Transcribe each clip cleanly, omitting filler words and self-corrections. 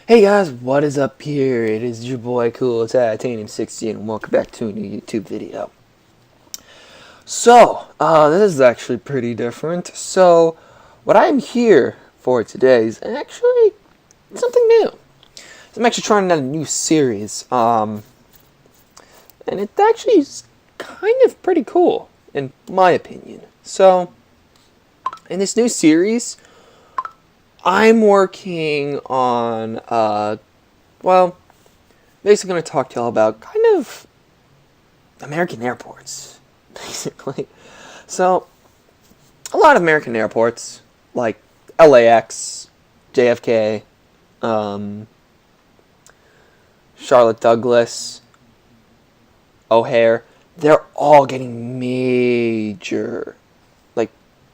Hey guys, what is up here? It is your boy Cool Titanium 16 and welcome back to a new YouTube video. This is actually pretty different. So, what I'm here for today is actually something new. So I'm actually trying out a new series, and it actually is kind of pretty cool, in my opinion. So, in this new series, I'm working on, basically going to talk to y'all about kind of American airports, basically. So, a lot of American airports, like LAX, JFK, Charlotte Douglas, O'Hare, they're all getting major, like,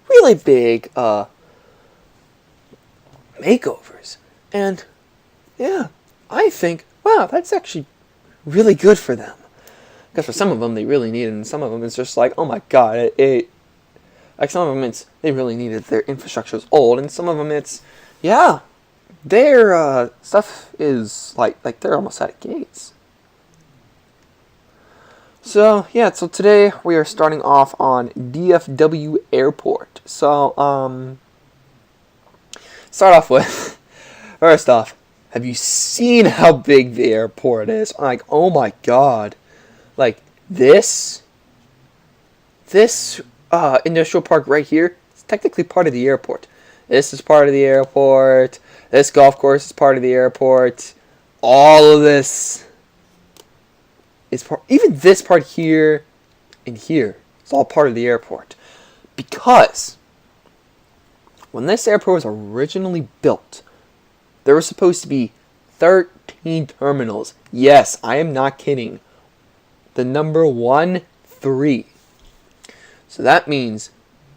really big, makeovers. And yeah, I think, wow, that's actually really good for them. Because for some of them, they really need it, and some of them, it's just like, oh my god, like some of them, they really need it, their infrastructure is old, and some of them, yeah, their stuff is, like they're almost out of gates. So, yeah, so today we are starting off on DFW Airport. So, start off with, first off, have you seen how big the airport is? Like, oh my god. Like, this industrial park right here is technically part of the airport. This is part of the airport. This golf course is part of the airport. All of this is part, even this part here and here, it's all part of the airport. Because when this airport was originally built, there were supposed to be 13 terminals. Yes, I am not kidding. The number 13. So that means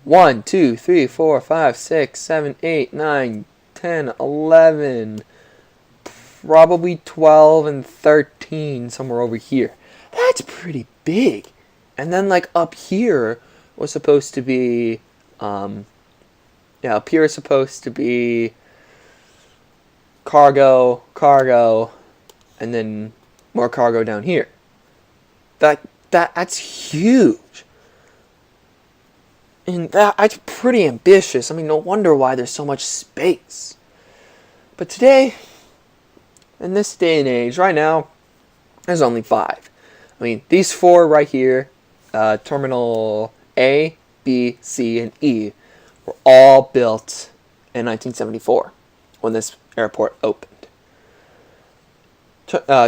1, 2, 3, 4, 5, 6, 7, 8, 9, 10, 11, probably 12 and 13 somewhere over here. That's pretty big. And then like up here was supposed to be up here is supposed to be cargo, and then more cargo down here. That's huge. And that's pretty ambitious. I mean, no wonder why there's so much space. But today, in this day and age, right now, there's only 5. I mean, these 4 right here, Terminal A, B, C, and E, were all built in 1974 when this airport opened.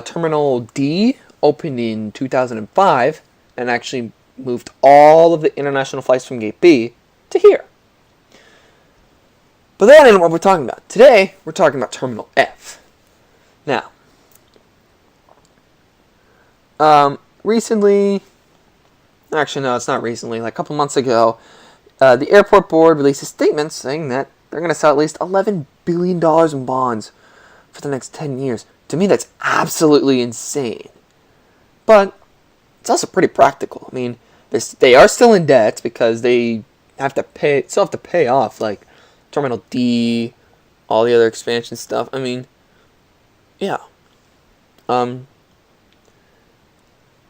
Terminal D opened in 2005 and actually moved all of the international flights from Gate B to here. But that ain't what we're talking about. Today, we're talking about Terminal F. Now, recently, actually no, it's not recently, like a couple months ago, the airport board released a statement saying that they're going to sell at least $11 billion in bonds for the next 10 years. To me, that's absolutely insane. But it's also pretty practical. I mean, they are still in debt because they still have to pay off, like, Terminal D, all the other expansion stuff. I mean, yeah.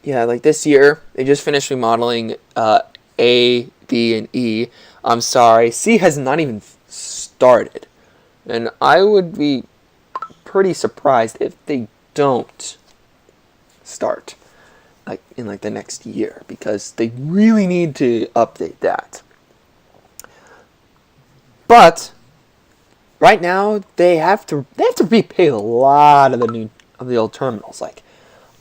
Yeah, like this year, they just finished remodeling A, B, and E. I'm sorry, C has not even started. And I would be pretty surprised if they don't start in the next year, because they really need to update that. But right now they have to repay a lot of the old terminals. Like,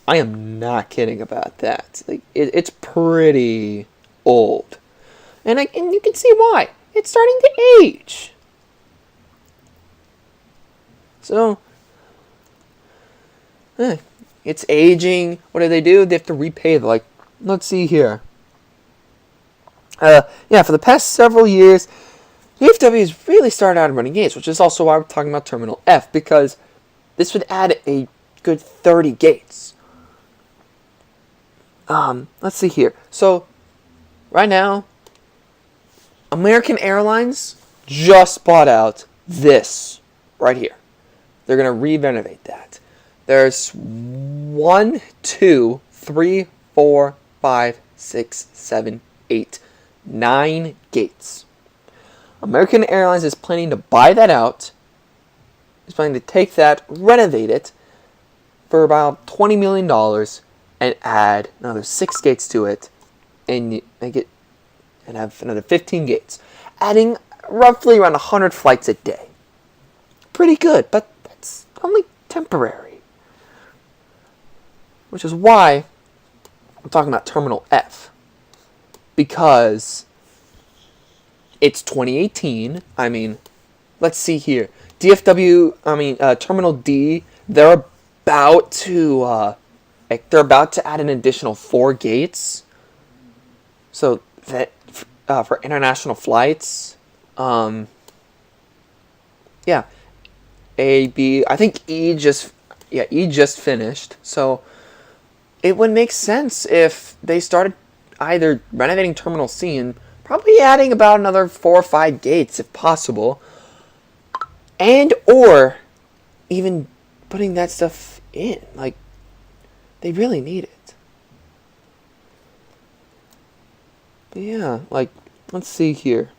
I am not kidding about that. Like, it's pretty old, and you can see why. It's starting to age. So, it's aging. What do? They have to repay. Like, let's see here. Yeah, for the past several years, DFW has really started out running gates, which is also why we're talking about Terminal F, because this would add a good 30 gates. Let's see here. So, right now, American Airlines just bought out this right here. They're going to re-renovate that. There's 1, 2, 3, 4, 5, 6, 7, 8, 9 gates. American Airlines is planning to buy that out. Is planning to take that, renovate it for about $20 million and add another 6 gates to it and make it and have another 15 gates, adding roughly around 100 flights a day. Pretty good, but that's only temporary. Which is why I'm talking about Terminal F. Because it's 2018. I mean, let's see here. Terminal D, they're about to add an additional 4 gates. So that for international flights, yeah, A, B, I think E just finished. So it would make sense if they started either renovating Terminal C and probably adding about another 4 or 5 gates if possible, and or even putting that stuff in. Like, they really need it. But yeah, like, let's see here.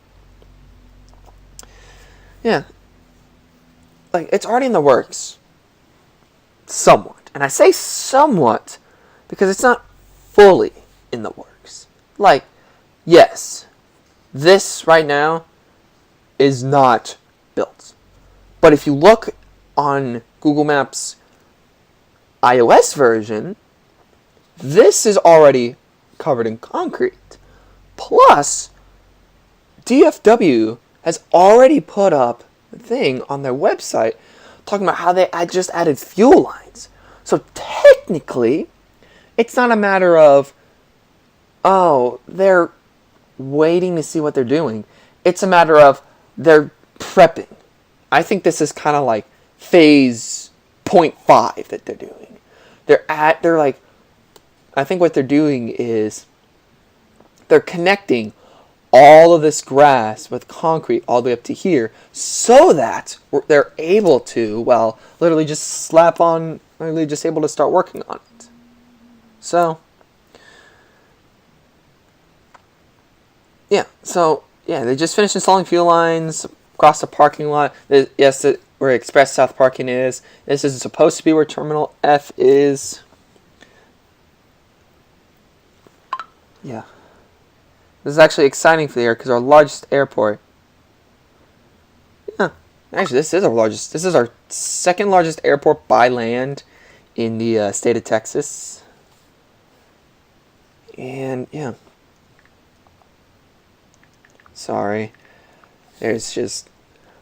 Yeah. Like, it's already in the works. Somewhat. And I say somewhat because it's not fully in the works. Like, yes, this right now is not built. But if you look on Google Maps iOS version, this is already covered in concrete. Plus, DFW has already put up a thing on their website talking about how they just added fuel lines. So technically, it's not a matter of, oh, they're waiting to see what they're doing. It's a matter of they're prepping. I think this is kind of like phase 0.5 that they're doing. I think what they're doing is they're connecting all of this grass with concrete all the way up to here so that they're able to, literally just able to start working on it. So, they just finished installing fuel lines across the parking lot. Yes, where Express South parking is. This is supposed to be where Terminal F is. Yeah. This is actually exciting for the air because our largest airport. Yeah, actually, this is our second largest airport by land in the state of Texas. And yeah, sorry, there's just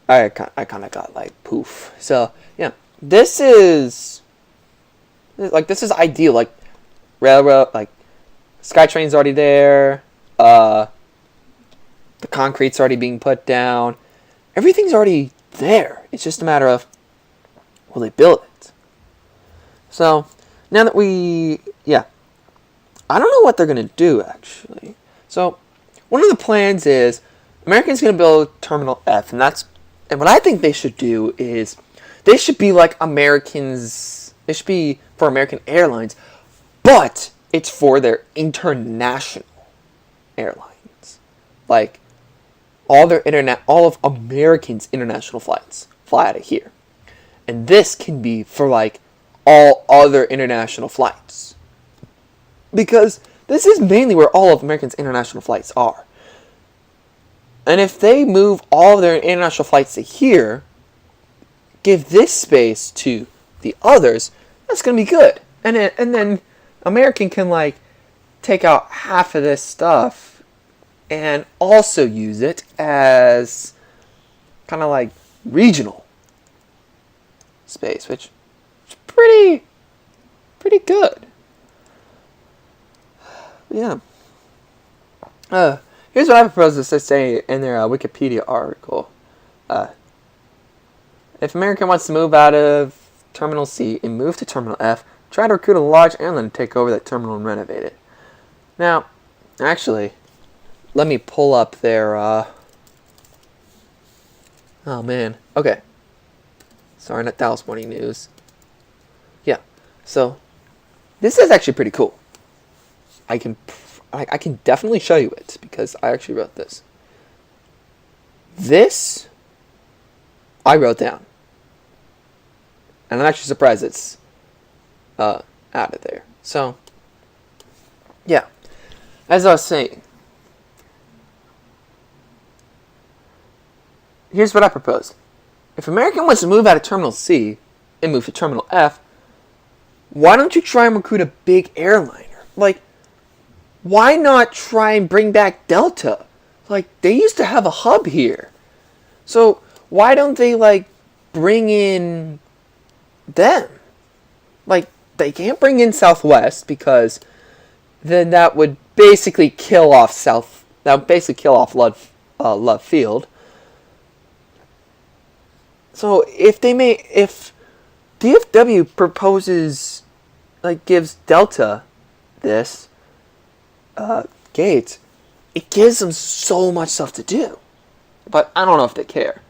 I kind of got like poof. So yeah, this is ideal. Like railroad, like SkyTrain's already there. The concrete's already being put down. Everything's already there. It's just a matter of, will they build it? So, now that I don't know what they're going to do, actually. So, one of the plans is, American's going to build Terminal F, and what I think they should do is, they should be like Americans, they should be for American Airlines, but it's for their international airlines. Like, all of Americans' international flights fly out of here. And this can be for like all other international flights. Because this is mainly where all of Americans' international flights are. And if they move all of their international flights to here, give this space to the others, that's going to be good. And then American can like take out half of this stuff and also use it as kind of like regional space, which is pretty good. Yeah. Here's what I propose to say in their Wikipedia article. If American wants to move out of Terminal C and move to Terminal F, try to recruit a large airline to take over that terminal and renovate it. Now, actually, let me pull up their, oh man, okay. Sorry, not Dallas Morning News. Yeah. So this is actually pretty cool. I can definitely show you it because I actually wrote this. This I wrote down, and I'm actually surprised it's out of there. So yeah, as I was saying, here's what I proposed. If American wants to move out of Terminal C and move to Terminal F, why don't you try and recruit a big airliner? Like, why not try and bring back Delta? Like, they used to have a hub here. So, why don't they, like, bring in them? Like, they can't bring in Southwest because then that would basically kill off Love Field. So, if DFW proposes, like, gives Delta this gate, it gives them so much stuff to do. But I don't know if they care.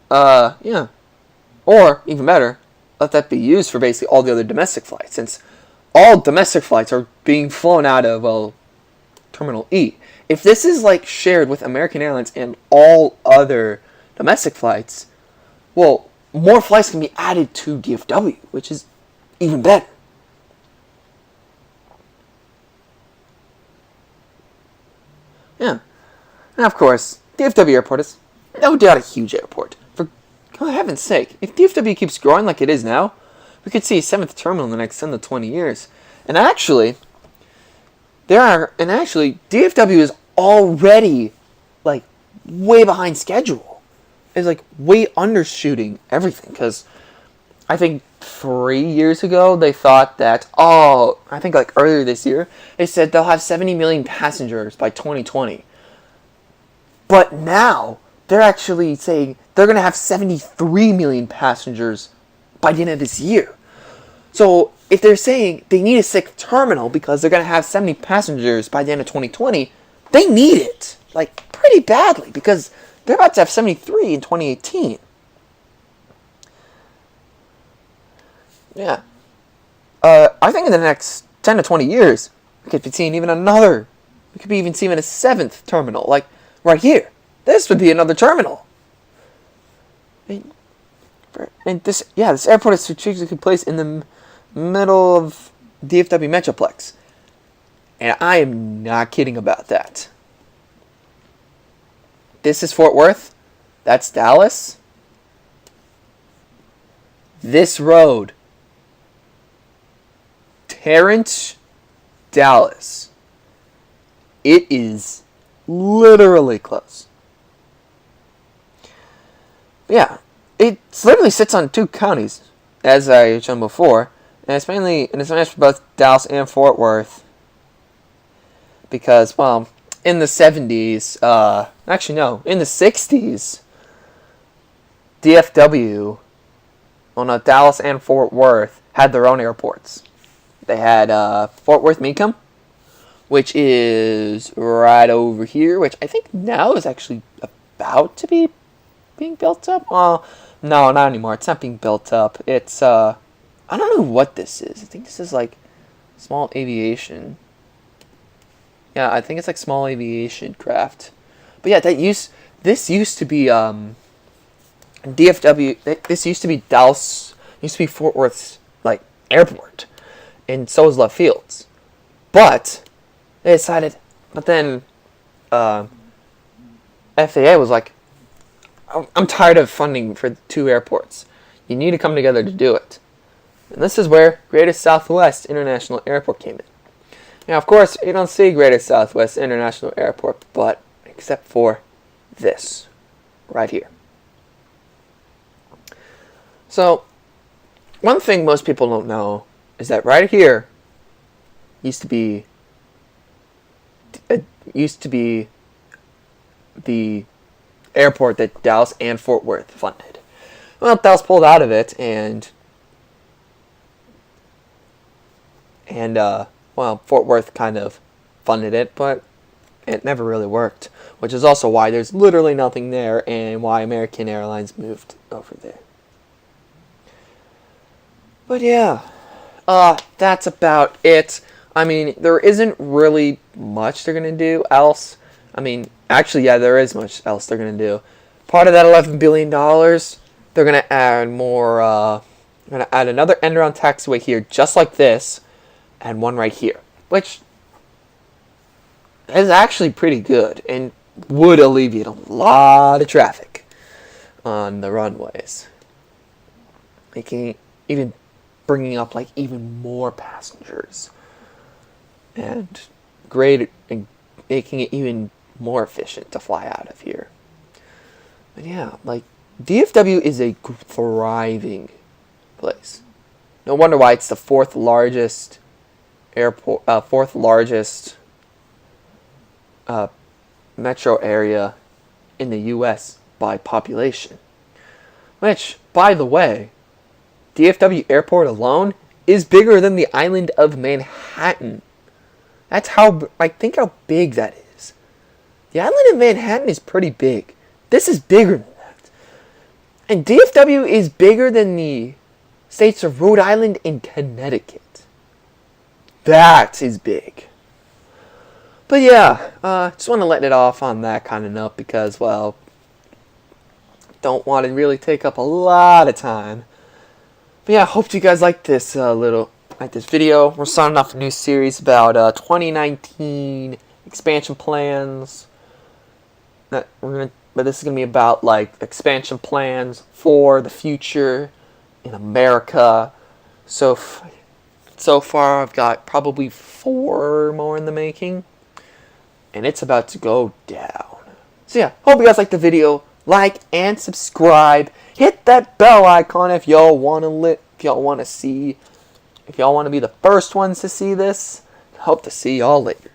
Yeah. Or, even better, let that be used for basically all the other domestic flights, since all domestic flights are being flown out of, well, Terminal E. If this is, like, shared with American Airlines and all other domestic flights, well, more flights can be added to DFW, which is even better. Yeah. And of course, DFW Airport is no doubt a huge airport. For heaven's sake, if DFW keeps growing like it is now, we could see a 7th terminal in the next 10 to 20 years. And actually, DFW is already, like, way behind schedule. It's, like, way undershooting everything. Because I think 3 years ago, they thought that, I think, like, earlier this year, they said they'll have 70 million passengers by 2020. But now, they're actually saying they're going to have 73 million passengers by the end of this year. So, if they're saying they need a 6th terminal because they're going to have 70 passengers by the end of 2020, they need it, like, pretty badly, because they're about to have 73 in 2018. Yeah. I think in the next 10 to 20 years, we could be seeing even a 7th terminal, like, right here. This would be another terminal. And this airport is strategically placed in the middle of DFW Metroplex. And I am not kidding about that. This is Fort Worth. That's Dallas. This road, Terrence, Dallas. It is literally close. Yeah, it literally sits on 2 counties, as I shown before, and it's managed for both Dallas and Fort Worth. Because, well, in the 70s, in the 60s, DFW, Dallas and Fort Worth had their own airports. They had Fort Worth Mecum, which is right over here, which I think now is actually about to be being built up. Well, no, not anymore. It's not being built up. It's, I don't know what this is. I think this is like small aviation. Yeah, I think it's like small aviation craft. But yeah, this used to be, DFW, this used to be Dallas, used to be Fort Worth's, like, airport. And so was Love Fields. But they decided, FAA was like, I'm tired of funding for 2 airports. You need to come together to do it. And this is where Greater Southwest International Airport came in. Now, of course, you don't see Greater Southwest International Airport, but except for this, right here. So, one thing most people don't know is that right here used to be the airport that Dallas and Fort Worth funded. Well, Dallas pulled out of it, and Fort Worth kind of funded it, but It never really worked, which is also why there's literally nothing there and why American Airlines moved over there. But yeah, that's about it. I mean, there isn't really much they're going to do else. I mean, actually, yeah, there is much else they're going to do. Part of that $11 billion, they're going to add more, going to add another end-around taxiway here, just like this, and one right here, which is actually pretty good and would alleviate a lot of traffic on the runways, making even bringing up like even more passengers and great and making it even more efficient to fly out of here. But yeah, like DFW is a thriving place. No wonder why it's the fourth largest airport, metro area in the U.S. by population. Which, by the way, DFW Airport alone is bigger than the island of Manhattan. That's how, like, think how big that is. The island of Manhattan is pretty big. This is bigger than that. And DFW is bigger than the states of Rhode Island and Connecticut. That is big. But yeah, just want to let it off on that kind of note because, well, don't want to really take up a lot of time. But yeah, I hope you guys like this this video. We're starting off a new series about 2019 expansion plans. But this is gonna be about like expansion plans for the future in America. So far, I've got probably 4 more in the making, and it's about to go down. So yeah, hope you guys like the video. Like and subscribe. Hit that bell icon if y'all want to be the first ones to see this. Hope to see y'all later.